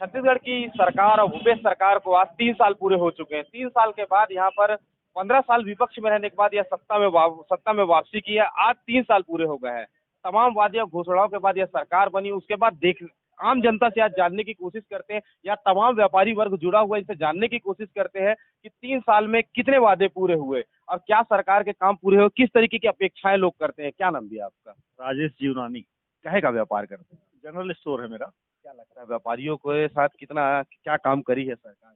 छत्तीसगढ़ की सरकार और भूपेश सरकार को आज 3 साल पूरे हो चुके हैं। 3 साल के बाद यहाँ पर 15 साल विपक्ष में रहने के बाद यह सत्ता में वापसी की है। आज 3 साल पूरे हो गए हैं। तमाम वादियों घोषणाओं के बाद यह सरकार बनी। उसके बाद देख आम जनता से आज जानने की कोशिश करते हैं, या तमाम व्यापारी वर्ग जुड़ा हुआ है, इनसे जानने की कोशिश करते हैं कि 3 साल में कितने वादे पूरे हुए और क्या सरकार के काम पूरे हुए, किस तरीके की अपेक्षाएं लोग करते हैं। क्या नाम दिया आपका? राजेश जीवनानी। कहे का व्यापार करते हैं? जनरल स्टोर है मेरा। क्या लगता है व्यापारियों के साथ कितना क्या काम करी है सरकार?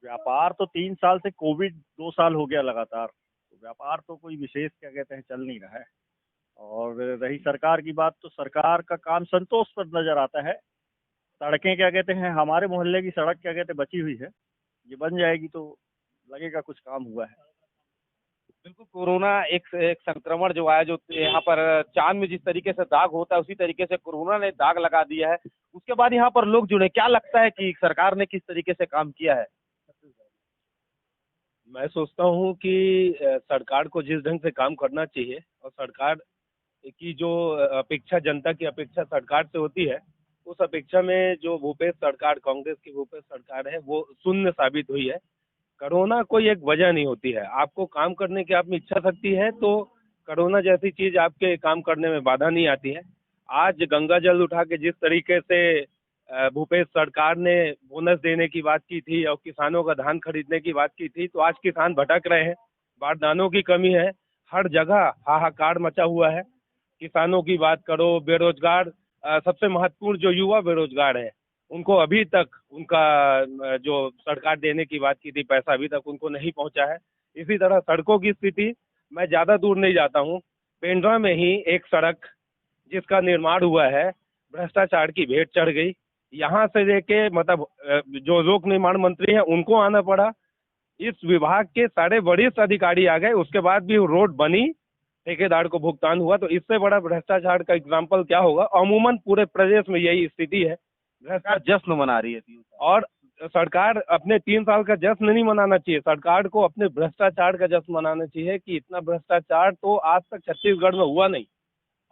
व्यापार तो 3 साल से, कोविड 2 साल हो गया लगातार, तो व्यापार तो कोई विशेष क्या कहते हैं चल नहीं रहा है। और रही सरकार की बात, तो सरकार का काम संतोषप्रद नजर आता है। सड़कें क्या कहते हैं, हमारे मोहल्ले की सड़क क्या कहते हैं बची हुई है, ये बन जाएगी तो लगेगा कुछ काम हुआ है। बिल्कुल, कोरोना एक संक्रमण जो आया, जो यहाँ पर चांद में जिस तरीके से दाग होता है उसी तरीके से कोरोना ने दाग लगा दिया है। उसके बाद यहाँ पर लोग जुड़े। क्या लगता है कि सरकार ने किस तरीके से काम किया है? मैं सोचता हूँ कि सरकार को जिस ढंग से काम करना चाहिए और सरकार की जो अपेक्षा, जनता की अपेक्षा सरकार से होती है, उस अपेक्षा में जो भूपेश सरकार, कांग्रेस की भूपेश सरकार है, वो शून्य साबित हुई है। कोरोना कोई एक वजह नहीं होती है। आपको काम करने की आप में इच्छा शक्ति है तो कोरोना जैसी चीज आपके काम करने में बाधा नहीं आती है। आज गंगा जल उठा के जिस तरीके से भूपेश सरकार ने बोनस देने की बात की थी और किसानों का धान खरीदने की बात की थी, तो आज किसान भटक रहे हैं। बारदानों की कमी है, हर जगह हाहाकार मचा हुआ है। किसानों की बात करो, बेरोजगार, सबसे महत्वपूर्ण जो युवा बेरोजगार है, उनको अभी तक उनका जो सरकार देने की बात की थी पैसा अभी तक उनको नहीं पहुंचा है। इसी तरह सड़कों की स्थिति, मैं ज्यादा दूर नहीं जाता हूं, पेंड्रा में ही एक सड़क जिसका निर्माण हुआ है, भ्रष्टाचार की भेंट चढ़ गई। यहाँ से लेके मतलब जो लोक निर्माण मंत्री हैं उनको आना पड़ा, इस विभाग के सारे वरिष्ठ अधिकारी आ गए, उसके बाद भी वो रोड बनी, ठेकेदार को भुगतान हुआ। तो इससे बड़ा भ्रष्टाचार का एग्जाम्पल क्या होगा? अमूमन पूरे प्रदेश में यही स्थिति है। सरकार जश्न मना रही है 3 साल। और सरकार अपने 3 साल का जश्न नहीं मनाना चाहिए, सरकार को अपने भ्रष्टाचार का जश्न मनाना चाहिए कि इतना भ्रष्टाचार तो आज तक छत्तीसगढ़ में हुआ नहीं,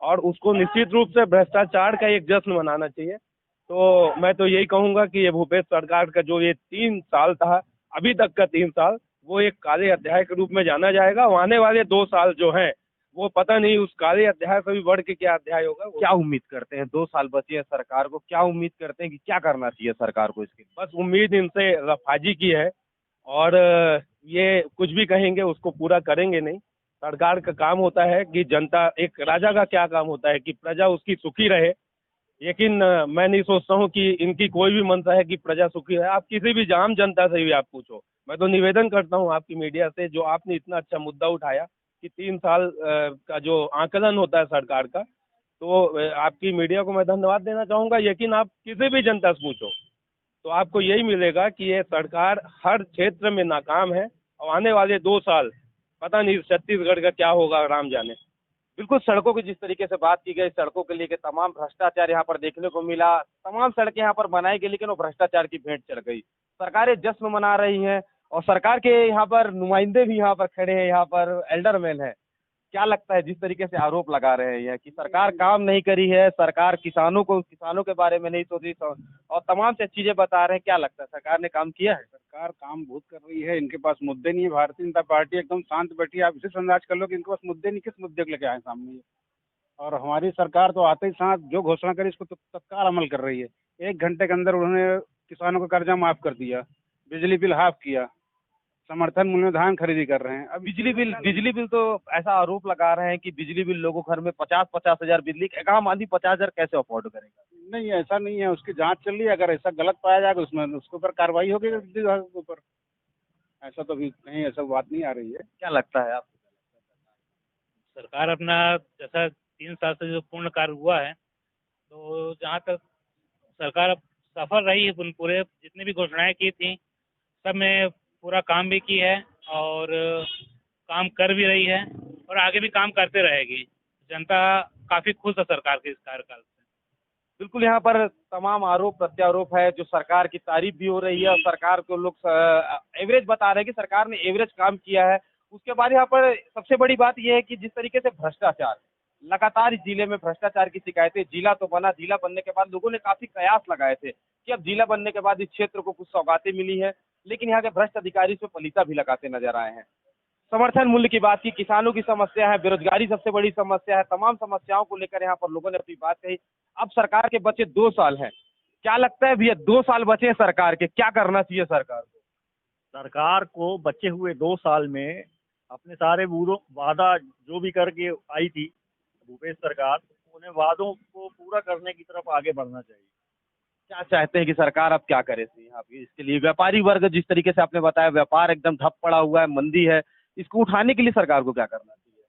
और उसको निश्चित रूप से भ्रष्टाचार का एक जश्न मनाना चाहिए। तो मैं तो यही कहूंगा कि ये भूपेश सरकार का जो ये 3 साल था, अभी तक का 3 साल, वो एक काले अध्याय के रूप में जाना जाएगा। और आने वाले 2 साल जो हैं, वो पता नहीं उस काले अध्याय से भी बढ़ के क्या अध्याय होगा। क्या उम्मीद करते हैं? 2 साल बचे हैं सरकार को, क्या उम्मीद करते हैं कि क्या करना चाहिए सरकार को इसके लिए? बस उम्मीद इनसे रफाजी की है, और ये कुछ भी कहेंगे उसको पूरा करेंगे नहीं। सरकार का काम होता है कि जनता, एक राजा का क्या काम होता है कि प्रजा उसकी सुखी रहे। लेकिन मैं नहीं सोचता हूँ कि इनकी कोई भी मंशा है कि प्रजा सुखी रहे। आप किसी भी आम जनता से भी आप पूछो। मैं तो निवेदन करता हूँ आपकी मीडिया से, जो आपने इतना अच्छा मुद्दा उठाया कि 3 साल का जो आकलन होता है सरकार का, तो आपकी मीडिया को मैं धन्यवाद देना चाहूँगा। लेकिन आप किसी भी जनता से पूछो तो आपको यही मिलेगा कि ये सरकार हर क्षेत्र में नाकाम है, और आने वाले 2 साल पता नहीं छत्तीसगढ़ का क्या होगा, राम जाने। बिल्कुल, सड़कों की जिस तरीके से बात की गई, सड़कों के लिए तमाम भ्रष्टाचार यहाँ पर देखने को मिला। तमाम सड़कें यहाँ पर बनाई गई, लेकिन वो भ्रष्टाचार की भेंट चढ़ गई। सरकारें जश्न मना रही हैं और सरकार के यहाँ पर नुमाइंदे भी यहाँ पर खड़े हैं, यहाँ पर एल्डरमैन है। क्या लगता है जिस तरीके से आरोप लगा रहे हैं यह कि सरकार काम नहीं करी है, सरकार किसानों के बारे में नहीं सोची, और तमाम से चीजें बता रहे हैं, क्या लगता है सरकार ने काम किया है? सरकार काम बहुत कर रही है, इनके पास मुद्दे नहीं है। भारतीय जनता पार्टी एकदम शांत बैठी है। आप इसे अंदाज कर लो कि इनके पास मुद्दे नहीं, किस मुद्दे को लेके आए सामने ये। और हमारी सरकार तो आते ही साथ जो घोषणा करी उसको तो तत्काल अमल कर रही है। 1 घंटे के अंदर उन्होंने किसानों का कर्जा माफ कर दिया, बिजली बिल हाफ किया, समर्थन मूल्य में धान खरीदी कर रहे हैं। अब बिजली बिल तो ऐसा आरोप लगा रहे हैं कि बिजली बिल लोगों घर में 50-50 हजार बिजली, एक आम आदमी 50 हजार कैसे अफोर्ड करेगा? नहीं, ऐसा नहीं है, उसकी जांच चल रही है। अगर ऐसा गलत पाया जाएगा उसमें उसके ऊपर कार्रवाई होगी बिजली विभाग के ऊपर। ऐसा तो अभी कहीं ऐसा बात नहीं आ रही है। क्या लगता है आप? सरकार अपना जैसा 3 साल से जो पूर्ण कार्य हुआ है, तो जहाँ तक सरकार अब सफल रही है, पूरे जितनी भी घोषणाएं की थी सब में पूरा काम भी की है, और काम कर भी रही है, और आगे भी काम करते रहेगी। जनता काफी खुश है सरकार के इस कार्यकाल से। बिल्कुल, यहाँ पर तमाम आरोप प्रत्यारोप है, जो सरकार की तारीफ भी हो रही है और सरकार को लोग एवरेज बता रहे हैं कि सरकार ने एवरेज काम किया है। उसके बाद यहाँ पर सबसे बड़ी बात यह है कि जिस तरीके से भ्रष्टाचार, लगातार इस जिले में भ्रष्टाचार की शिकायतें, जिला तो बना, जिला बनने के बाद लोगों ने काफी कयास लगाए थे कि अब जिला बनने के बाद इस क्षेत्र को कुछ सौगातें मिली है, लेकिन यहाँ के भ्रष्ट अधिकारी इसमें पलीता भी लगाते नजर आए हैं। समर्थन मूल्य की बात की, किसानों की समस्या है, बेरोजगारी सबसे बड़ी समस्या है, तमाम समस्याओं को लेकर यहाँ पर लोगों ने अपनी बात कही। अब सरकार के बचे 2 साल हैं, क्या लगता है भैया 2 साल बचे हैं सरकार के, क्या करना चाहिए सरकार को? सरकार को बचे हुए 2 साल में अपने सारे वादा जो भी करके आई थी भूपेश सरकार, उन्हें वादों को पूरा करने की तरफ आगे बढ़ना चाहिए। क्या चाहते हैं कि सरकार अब क्या करे आप इसके लिए? व्यापारी वर्ग, जिस तरीके से आपने बताया, व्यापार एकदम ठप पड़ा हुआ है, मंदी है, इसको उठाने के लिए सरकार को क्या करना चाहिए?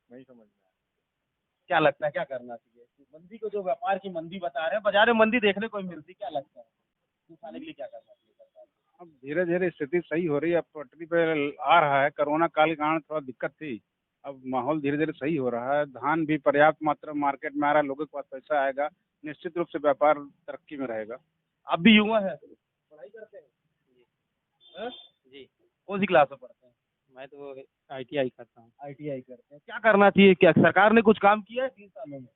नहीं समझ में आया। क्या लगता है क्या करना चाहिए? मंदी को, जो व्यापार की मंदी बता रहे हैं, बाजार में मंदी देखने को मिलती, क्या लगता है उठाने के लिए क्या करना चाहिए सरकार को? अब धीरे धीरे स्थिति सही हो रही है, अब पटरी पे आ रहा है। कोरोना काल के कारण थोड़ा दिक्कत थी, अब माहौल धीरे धीरे सही हो रहा है। धान भी पर्याप्त मात्रा में मार्केट में आ रहा है, लोगों के पास पैसा आएगा, निश्चित रूप से व्यापार तरक्की में रहेगा। आप भी युवा है, पढ़ाई करते हैं? जी। कौन सी क्लास में पढ़ते हैं? मैं तो ITI करता हूँ। ITI करते हैं। क्या करना चाहिए? क्या सरकार ने कुछ काम किया है 3 सालों में?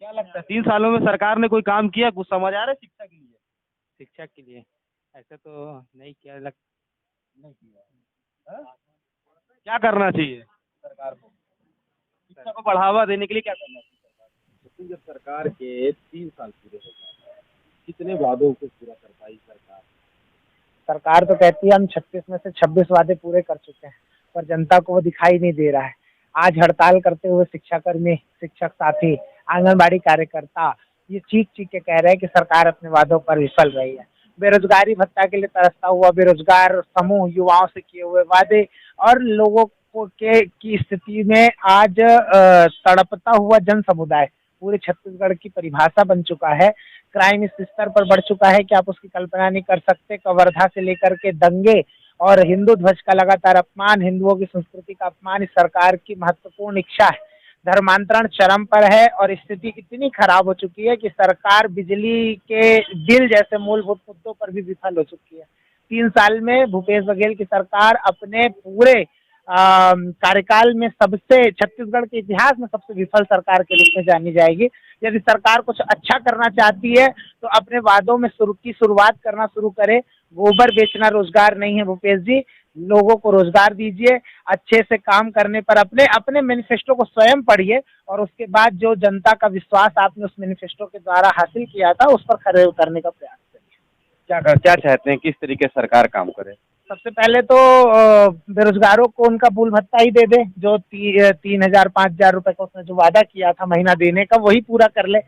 क्या लगता है 3 सालों में सरकार ने कोई काम किया, कुछ समझ आ रहा है शिक्षा के लिए? शिक्षा के लिए ऐसा तो नहीं किया नहीं किया। क्या करना चाहिए सरकार को शिक्षा को बढ़ावा देने के लिए? क्या करना चाहिए सरकार को? तो जब सरकार के 3 साल पूरे हो गए, कितने वादों को पूरा कर पाई सरकार? सरकार तो कहती है हम 36 में से 26 वादे पूरे कर चुके हैं, पर जनता को वो दिखाई नहीं दे रहा है। आज हड़ताल करते हुए शिक्षाकर्मी, शिक्षक साथी, आंगनबाड़ी कार्यकर्ता ये चीख चीख के कह रहे हैं कि सरकार अपने वादों पर विफल रही है। बेरोजगारी भत्ता के लिए तरसता हुआ बेरोजगार समूह, युवाओं से किए हुए वादे और लोगों को की स्थिति में आज तड़पता हुआ जन समुदाय पूरे छत्तीसगढ़ की परिभाषा बन चुका है। क्राइम इस स्तर पर बढ़ चुका है कि आप उसकी कल्पना नहीं कर सकते। कवर्धा से लेकर के दंगे और हिंदू ध्वज का लगातार अपमान, हिंदुओं की संस्कृति का अपमान इस सरकार की महत्वपूर्ण इच्छा है। धर्मांतरण चरम पर है और स्थिति इतनी खराब हो चुकी है कि सरकार बिजली के बिल जैसे मूलभूत मुद्दों पर भी विफल हो चुकी है। 3 साल में भूपेश बघेल की सरकार अपने पूरे कार्यकाल में सबसे, छत्तीसगढ़ के इतिहास में सबसे विफल सरकार के रूप में जानी जाएगी। यदि सरकार कुछ अच्छा करना चाहती है तो अपने वादों में शुरुआत करना शुरू करे। गोबर बेचना रोजगार नहीं है भूपेश जी, लोगों को रोजगार दीजिए। अच्छे से काम करने पर अपने मैनिफेस्टो को स्वयं पढ़िए और उसके बाद जो जनता का विश्वास आपने उस मैनिफेस्टो के द्वारा हासिल किया था उस पर खरे उतरने का प्रयास करिए। क्या चाहते हैं, किस तरीके से सरकार काम करे? सबसे पहले तो बेरोजगारों को उनका मूल भत्ता ही दे दे, जो 3,000 5,000 रुपए का उसने जो वादा किया था महीना देने का, वही पूरा कर ले।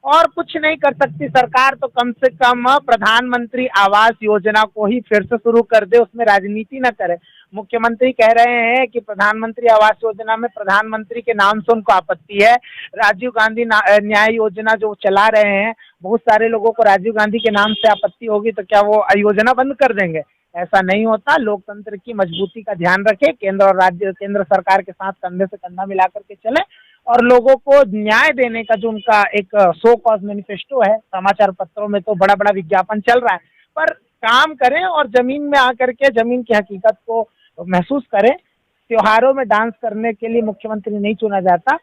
और कुछ नहीं कर सकती सरकार तो कम से कम प्रधानमंत्री आवास योजना को ही फिर से शुरू कर दे, उसमें राजनीति न करे। मुख्यमंत्री कह रहे हैं कि प्रधानमंत्री आवास योजना में प्रधानमंत्री के नाम से उनको आपत्ति है। राजीव गांधी न्याय योजना जो चला रहे हैं, बहुत सारे लोगों को राजीव गांधी के नाम से आपत्ति होगी तो क्या वो योजना बंद कर देंगे? ऐसा नहीं होता। लोकतंत्र की मजबूती का ध्यान रखें, केंद्र सरकार के साथ कंधे से कंधा मिलाकर के चले और लोगों को न्याय देने का जो उनका एक सो कॉज मैनिफेस्टो है, समाचार पत्रों में तो बड़ा बड़ा विज्ञापन चल रहा है, पर काम करें और जमीन में आकर के जमीन की हकीकत को महसूस करें। त्योहारों में डांस करने के लिए मुख्यमंत्री नहीं चुना जाता,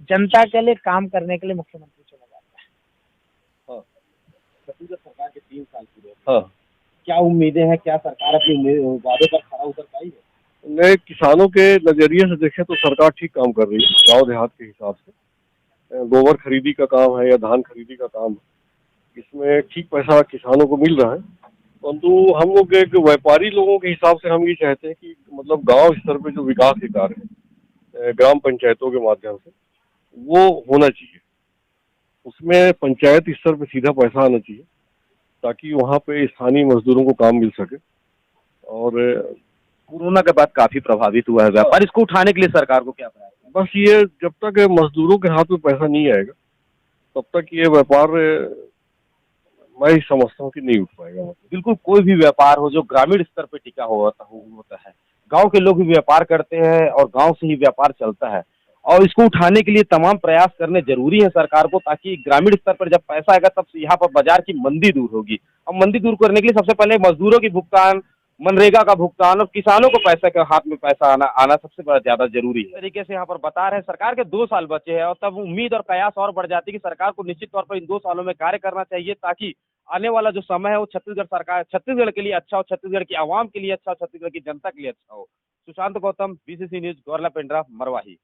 जनता के लिए काम करने के लिए मुख्यमंत्री चुना जाता है। छत्तीसगढ़ सरकार के 3 साल पूरे, क्या उम्मीदें हैं? क्या सरकार अपने वादों पर खरा उतर पाई है? नए किसानों के नजरिए से देखें तो सरकार ठीक काम कर रही है। गांव देहात के हिसाब से गोबर खरीदी का काम है या धान खरीदी का काम है, इसमें ठीक पैसा किसानों को मिल रहा है। परंतु हम लोग एक व्यापारी लोगों के हिसाब से हम ये चाहते हैं कि मतलब गांव स्तर पे जो विकास के कार्य है ग्राम पंचायतों के माध्यम से वो होना चाहिए। उसमें पंचायत स्तर पे सीधा पैसा आना चाहिए ताकि वहाँ पे स्थानीय मजदूरों को काम मिल सके। और कोरोना के बाद काफी प्रभावित हुआ है व्यापार, इसको उठाने के लिए सरकार को क्या प्रयास है? बस ये जब तक मजदूरों के हाथ में पैसा नहीं आएगा तब तक ये व्यापार मैं समझता हूँ कि नहीं उठ पाएगा। बिल्कुल, कोई भी व्यापार हो जो ग्रामीण स्तर पे टिका होता है, गांव के लोग भी व्यापार करते हैं और गांव से ही व्यापार चलता है, और इसको उठाने के लिए तमाम प्रयास करने जरूरी है सरकार को, ताकि ग्रामीण स्तर पर जब पैसा आएगा तब यहाँ पर बाजार की मंदी दूर होगी। और मंदी दूर करने के लिए सबसे पहले मजदूरों की भुगतान, मनरेगा का भुगतान और किसानों को पैसे के हाथ में पैसा आना आना सबसे बड़ा ज्यादा जरूरी है। इस तरीके से यहाँ पर बता रहे हैं सरकार के 2 साल बचे हैं और तब उम्मीद और कयास और बढ़ जाती है कि सरकार को निश्चित तौर पर इन 2 सालों में कार्य करना चाहिए ताकि आने वाला जो समय है वो छत्तीसगढ़ के लिए अच्छा हो, छत्तीसगढ़ की आवाम के लिए अच्छा हो, छत्तीसगढ़ की जनता के लिए अच्छा हो। Sushant Gautam, BBC news, Gaurela Pendra, Marwahi.